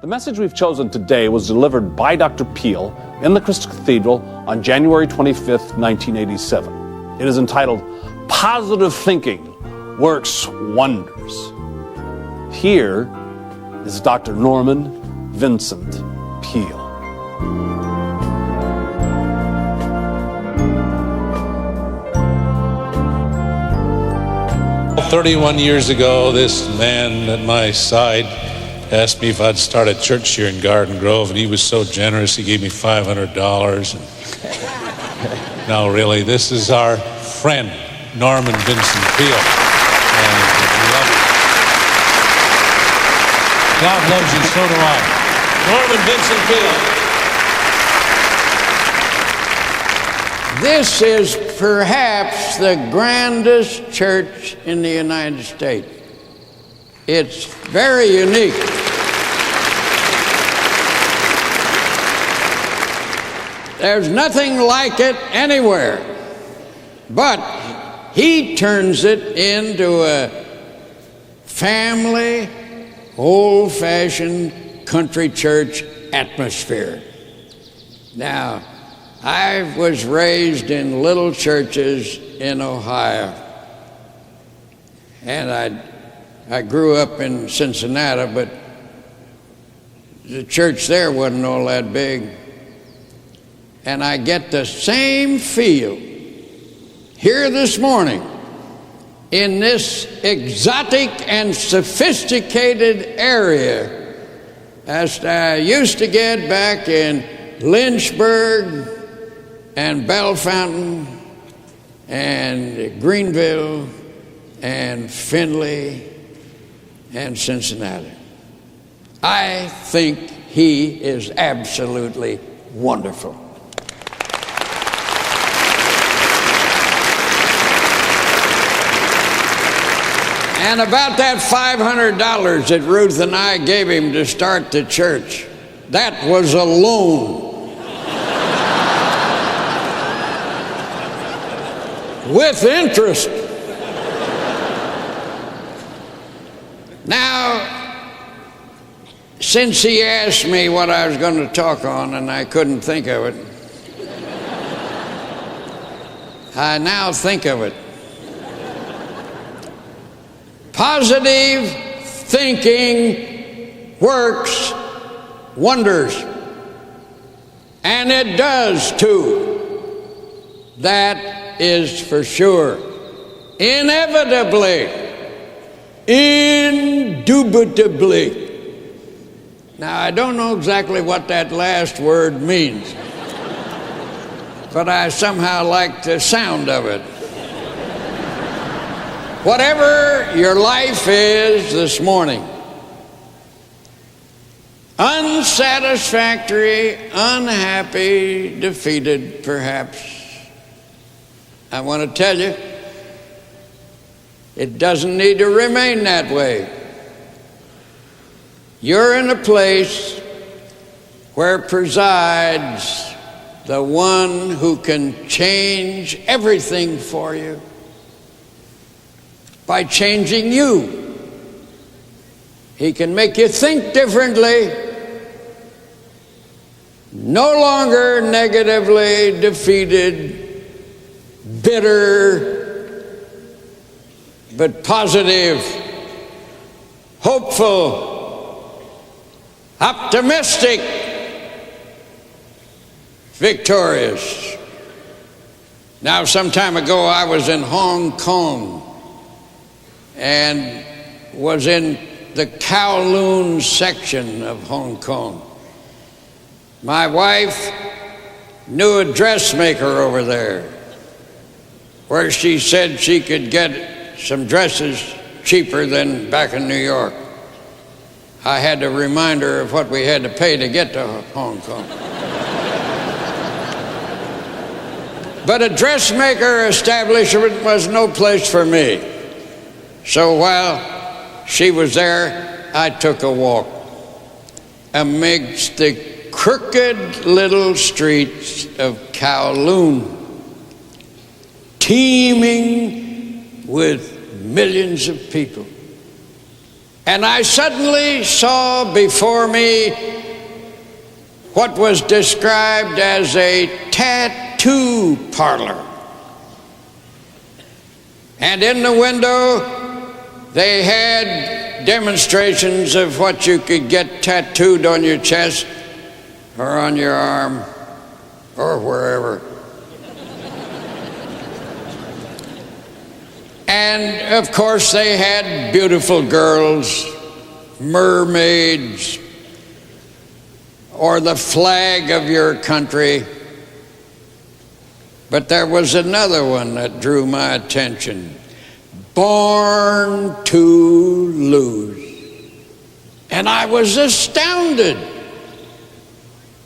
The message we've chosen today was delivered by Dr. Peale in the Crystal Cathedral on January 25th, 1987. It is entitled, Positive Thinking Works Wonders. Here is Dr. Norman Vincent Peale. 31 years ago, this man at my side asked me if I'd start a church here in Garden Grove, and he was so generous, he gave me $500. No, really, this is our friend, Norman Vincent Peale. And we love you. God loves you, so do I. Norman Vincent Peale. This is perhaps the grandest church in the United States. It's very unique. There's nothing like it anywhere. But he turns it into a family, old-fashioned country church atmosphere. Now, I was raised in little churches in Ohio, and I grew up in Cincinnati, but the church there wasn't all that big. And I get the same feel here this morning in this exotic and sophisticated area as I used to get back in Lynchburg and Bellefontaine and Greenville and Findlay and Cincinnati. I think he is absolutely wonderful. And about that $500 that Ruth and I gave him to start the church, that was a loan. With interest. Now, since he asked me what I was going to talk on and I couldn't think of it, I now think of it. Positive thinking works wonders. And it does too. That is for sure. Inevitably. Indubitably. Now, I don't know exactly what that last word means, but I somehow like the sound of it. Whatever your life is this morning, unsatisfactory, unhappy, defeated perhaps, I want to tell you, it doesn't need to remain that way. You're in a place where presides the one who can change everything for you by changing you. He can make you think differently, no longer negatively defeated, bitter, but positive, hopeful, optimistic, victorious. Now, some time ago, I was in Hong Kong and was in the Kowloon section of Hong Kong. My wife knew a dressmaker over there where she said she could get some dresses cheaper than back in New York. I had to remind her of what we had to pay to get to Hong Kong. But a dressmaker establishment was no place for me. So while she was there, I took a walk amidst the crooked little streets of Kowloon, teeming with millions of people. And I suddenly saw before me what was described as a tattoo parlor. And in the window, they had demonstrations of what you could get tattooed on your chest or on your arm or wherever. And of course, they had beautiful girls, mermaids, or the flag of your country. But there was another one that drew my attention. Born to lose. And I was astounded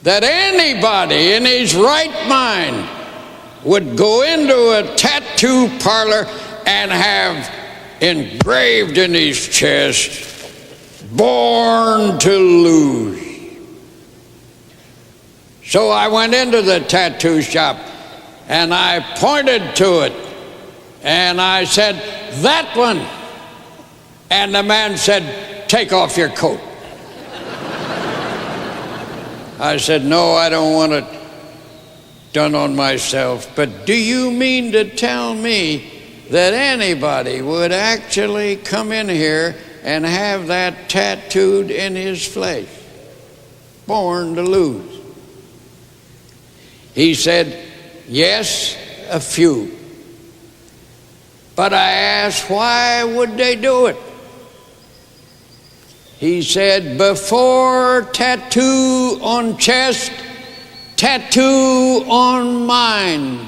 that anybody in his right mind would go into a tattoo parlor and have engraved in his chest, born to lose. So I went into the tattoo shop and I pointed to it and I said, "That one." And the man said, "Take off your coat." I said, "No, I don't want it done on myself. But do you mean to tell me that anybody would actually come in here and have that tattooed in his flesh? Born to lose." He said, "Yes, a few." But I asked, why would they do it? He said, before tattoo on chest, tattoo on mind.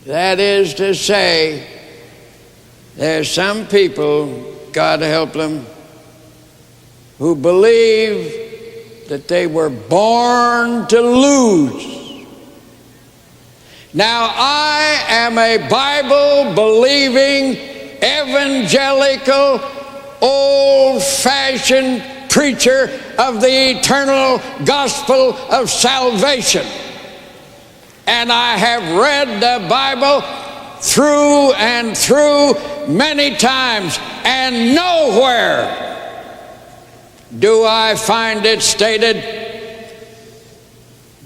That is to say, there's some people, God help them, who believe that they were born to lose. Now, I am a Bible-believing, evangelical, old-fashioned preacher of the eternal gospel of salvation. And I have read the Bible through and through many times, and nowhere do I find it stated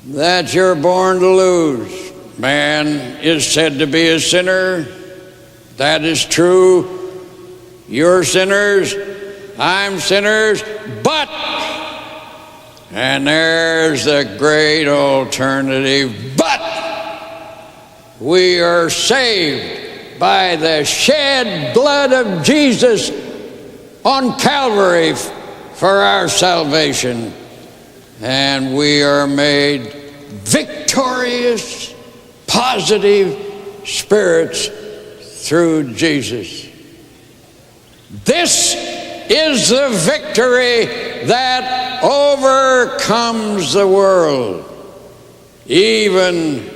that you're born to lose. Man is said to be a sinner. That is true. You're sinners, I'm sinners, but, and there's the great alternative, but we are saved by the shed blood of Jesus on Calvary for our salvation, and we are made victorious, positive spirits through Jesus. This is the victory that overcomes the world, even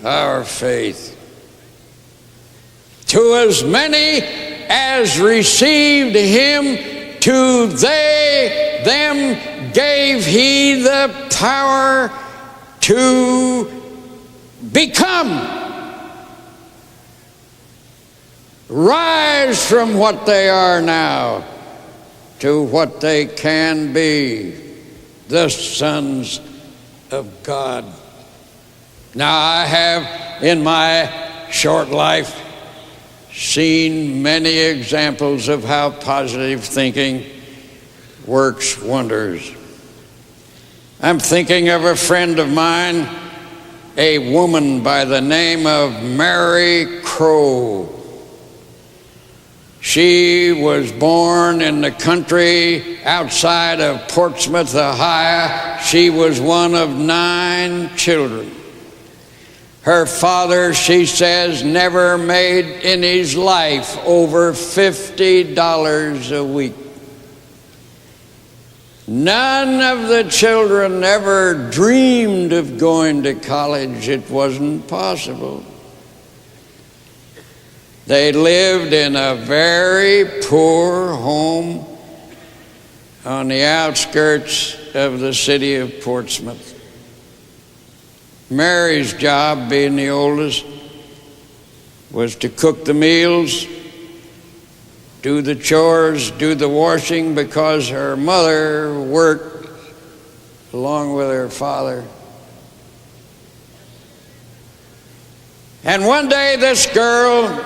our faith. To as many as received him, to them gave he the power to become, rise from what they are now to what they can be, the sons of God. Now, I have in my short life seen many examples of how positive thinking works wonders. I'm thinking of a friend of mine, a woman by the name of Mary Crow. She was born in the country outside of Portsmouth, Ohio. She was one of 9 children. Her father, she says, never made in his life over $50 a week. None of the children ever dreamed of going to college. It wasn't possible. They lived in a very poor home on the outskirts of the city of Portsmouth. Mary's job, being the oldest, was to cook the meals do the chores, do the washing, because her mother worked along with her father. And one day this girl,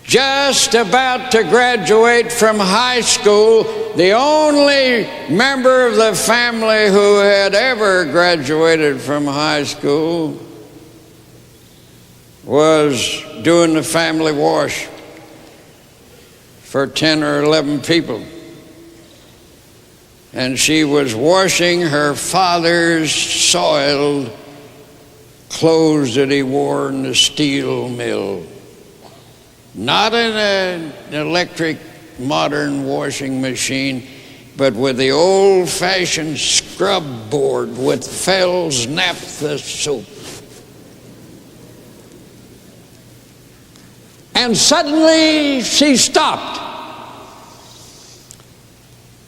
just about to graduate from high school, the only member of the family who had ever graduated from high school, was doing the family wash for 10 or 11 people. And she was washing her father's soiled clothes that he wore in the steel mill. Not in an electric modern washing machine, but with the old-fashioned scrub board with Fell's naphtha soap. And suddenly she stopped.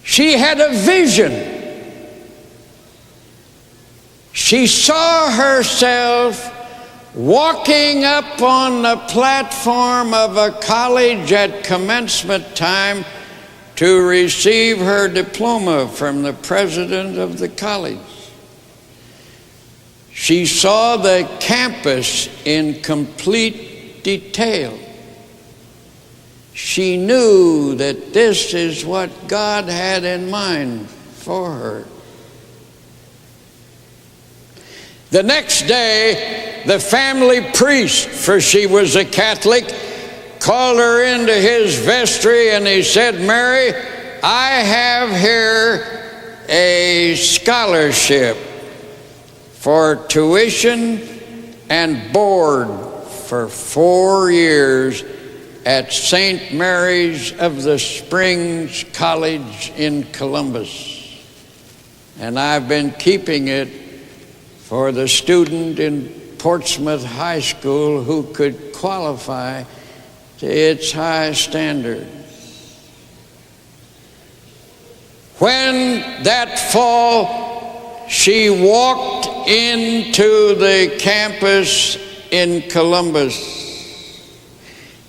She had a vision. She saw herself walking up on the platform of a college at commencement time to receive her diploma from the president of the college. She saw the campus in complete detail. She knew that this is what God had in mind for her. The next day, the family priest, for she was a Catholic, called her into his vestry and he said, "Mary, I have here a scholarship for tuition and board for 4 years at St. Mary's of the Springs College in Columbus. And I've been keeping it for the student in Portsmouth High School who could qualify to its high standards." When that fall she walked into the campus in Columbus,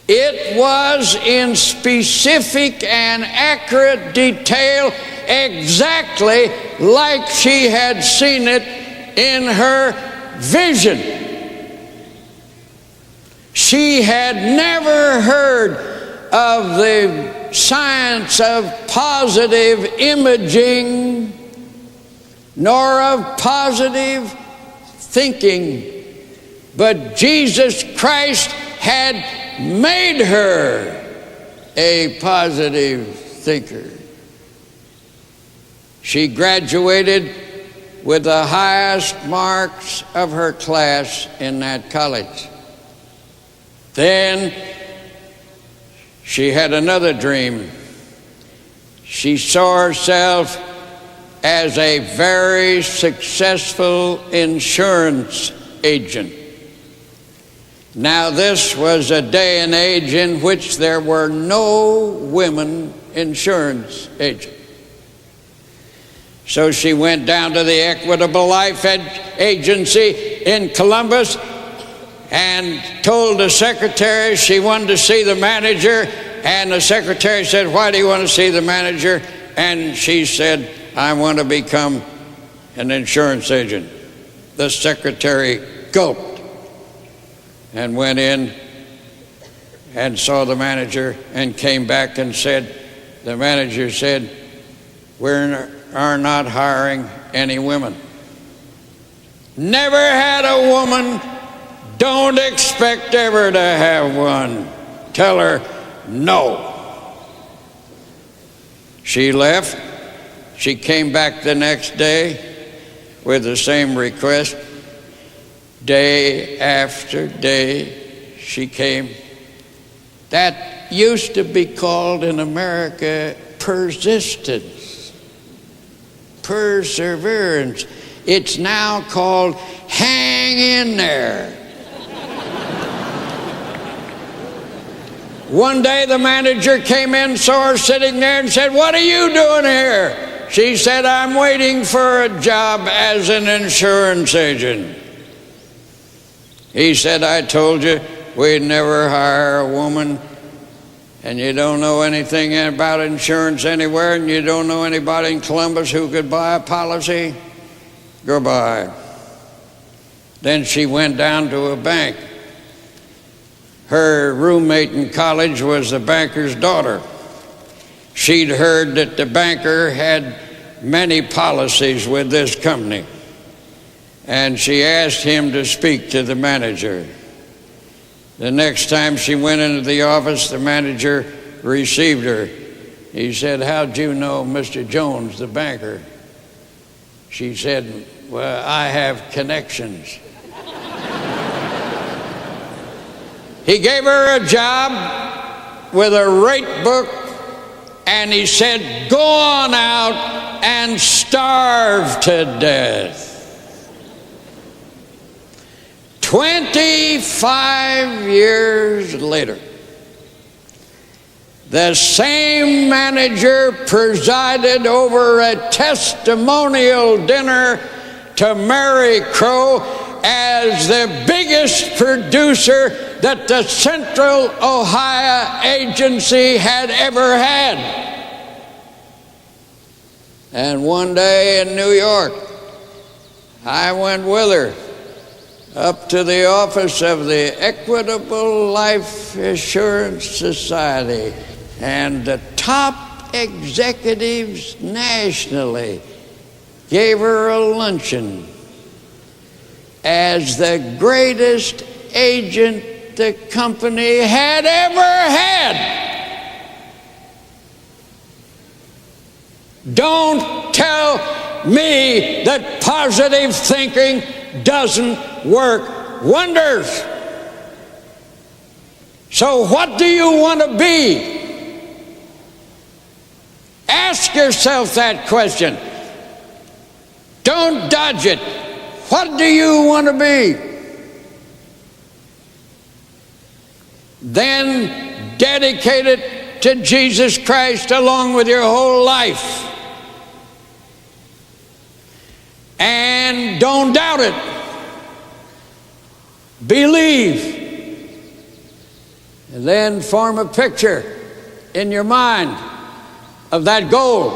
it was in specific and accurate detail exactly like she had seen it in her vision. She had never heard of the science of positive imaging nor of positive thinking, but Jesus Christ had made her a positive thinker. She graduated with the highest marks of her class in that college. Then she had another dream. She saw herself as a very successful insurance agent. Now, this was a day and age in which there were no women insurance agents. So she went down to the Equitable Life Agency in Columbus and told the secretary she wanted to see the manager, and the secretary said, "Why do you want to see the manager?" And she said, "I want to become an insurance agent." The secretary gulped and went in and saw the manager and came back and said, the manager said, "We are not hiring any women." Never had a woman, don't expect ever to have one. Tell her no. She left. She came back the next day with the same request. Day after day she came. That used to be called in America persistence, perseverance. It's now called hang in there. One day the manager came in, saw her sitting there and said, "What are you doing here?" She said, "I'm waiting for a job as an insurance agent." He said, "I told you we'd never hire a woman." and you don't know anything about insurance anywhere, and you don't know anybody in Columbus who could buy a policy, goodbye. Then she went down to a bank. Her roommate in college was the banker's daughter. She'd heard that the banker had many policies with this company, and she asked him to speak to the manager. The next time she went into the office, the manager received her. He said, "How'd you know Mr. Jones, the banker?" She said, "Well, I have connections." He gave her a job with a rate book, and he said, "Go on out and starve to death." 25 years later, the same manager presided over a testimonial dinner to Mary Crow as the biggest producer that the Central Ohio Agency had ever had. And one day in New York, I went with her up to the office of the Equitable Life Assurance Society, and the top executives nationally gave her a luncheon as the greatest agent the company had ever had. Don't tell me that positive thinking doesn't work wonders. So what do you want to be? Ask yourself that question. Don't dodge it. What do you want to be? Then dedicate it to Jesus Christ along with your whole life. And don't doubt it. Believe. And then form a picture in your mind of that goal.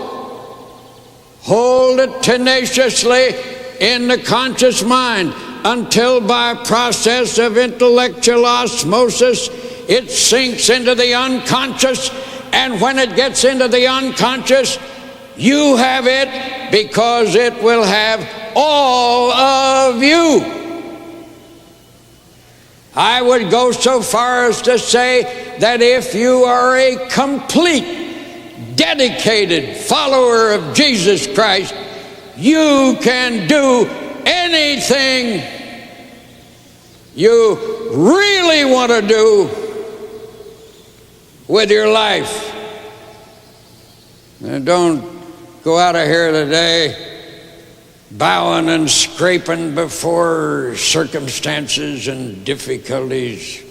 Hold it tenaciously in the conscious mind until by process of intellectual osmosis it sinks into the unconscious, and when it gets into the unconscious, you have it because it will have all of you. I would go so far as to say that if you are a complete, dedicated follower of Jesus Christ, you can do anything you really want to do with your life. And don't go out of here today bowing and scraping before circumstances and difficulties.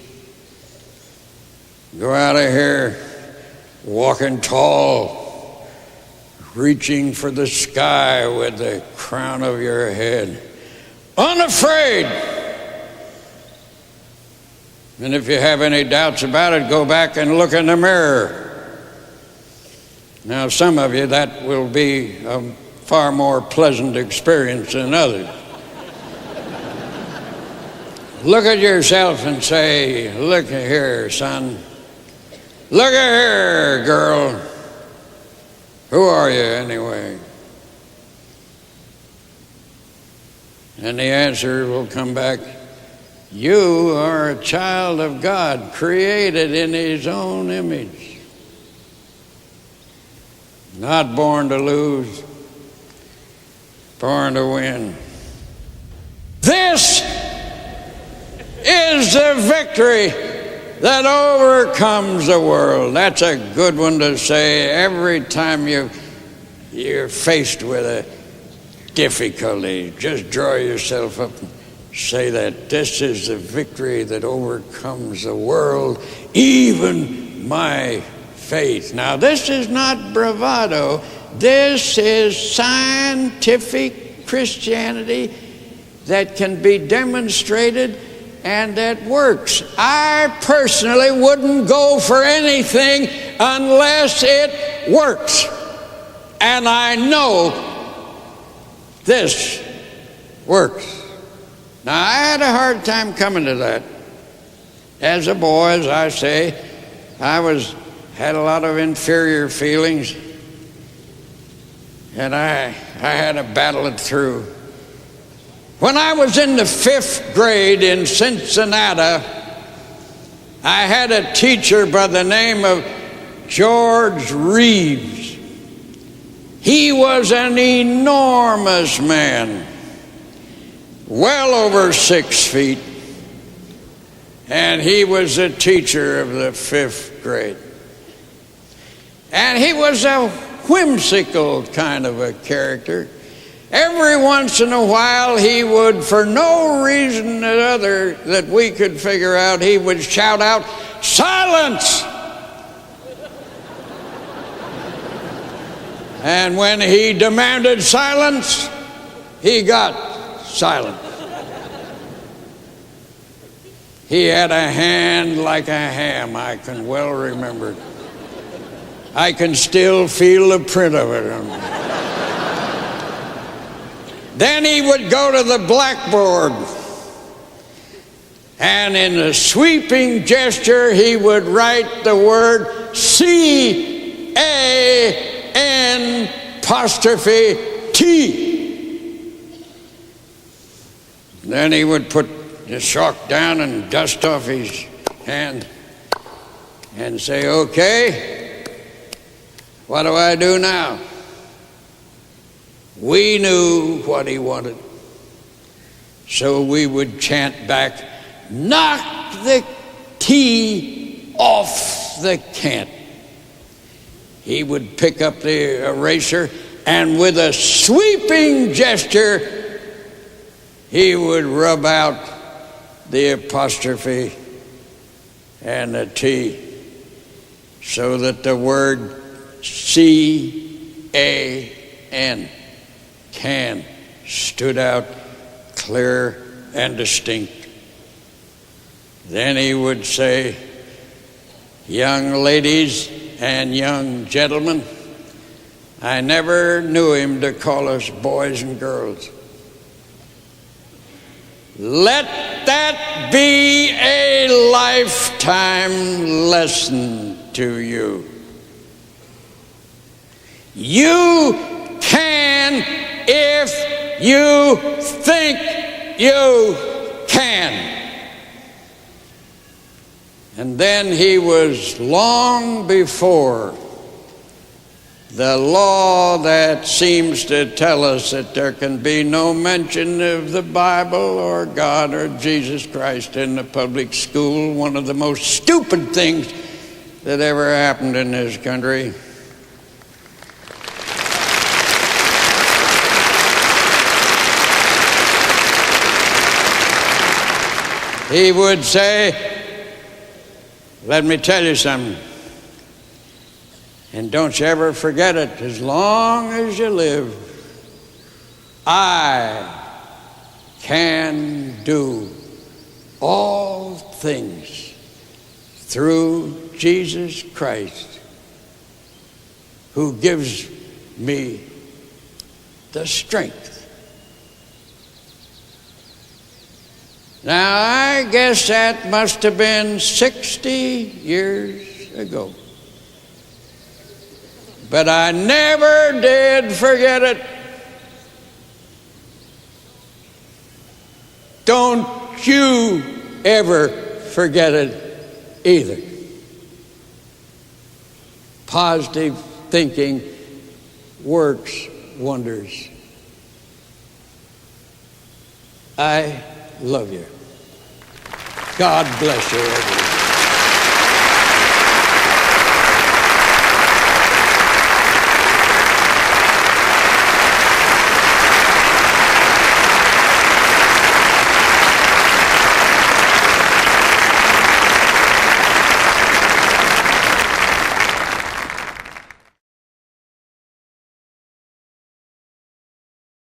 Go out of here walking tall, reaching for the sky with the crown of your head, unafraid. And if you have any doubts about it, go back and look in the mirror. Now, some of you, that will be a far more pleasant experience than others. Look at yourself and say, "Look here, son. Look at here, girl. Who are you anyway?" And the answer will come back, "You are a child of God, created in His own image. Not born to lose, born to win." This is the victory that overcomes the world. That's a good one to say every time you're faced with a difficulty. Just draw yourself up and say that this is the victory that overcomes the world, even my faith. Now, this is not bravado. This is scientific Christianity that can be demonstrated and that works. I personally wouldn't go for anything unless it works. And I know this works. Now, I had a hard time coming to that. As a boy, as I say, I had a lot of inferior feelings, and I had to battle it through. When I was in the 5th grade in Cincinnati, I had a teacher by the name of George Reeves. He was an enormous man, well over 6 feet, and he was the teacher of the 5th grade. And he was a whimsical kind of a character. Every once in a while, he would, for no reason or other that we could figure out, he would shout out, "Silence!" And when he demanded silence, he got silent. He had a hand like a ham, I can well remember. I can still feel the print of it. Then he would go to the blackboard, and in a sweeping gesture, he would write the word C-A-N''T. Then he would put the chalk down and dust off his hand and say, "Okay, what do I do now?" We knew what he wanted, so we would chant back, "Knock the T off the can't." He would pick up the eraser, and with a sweeping gesture, he would rub out the apostrophe and the T, so that the word C-A-N, can, stood out clear and distinct. Then he would say, "Young ladies and young gentlemen," I never knew him to call us boys and girls, "let that be a lifetime lesson to you. You can if you think you can." And then he was long before the law that seems to tell us that there can be no mention of the Bible or God or Jesus Christ in the public school, one of the most stupid things that ever happened in this country. He would say, "Let me tell you something, and don't you ever forget it as long as you live. I can do all things through Jesus Christ, who gives me the strength." Now, I guess that must have been 60 years ago. But I never did forget it. Don't you ever forget it either. Positive thinking works wonders. I love you. God bless you, everyone.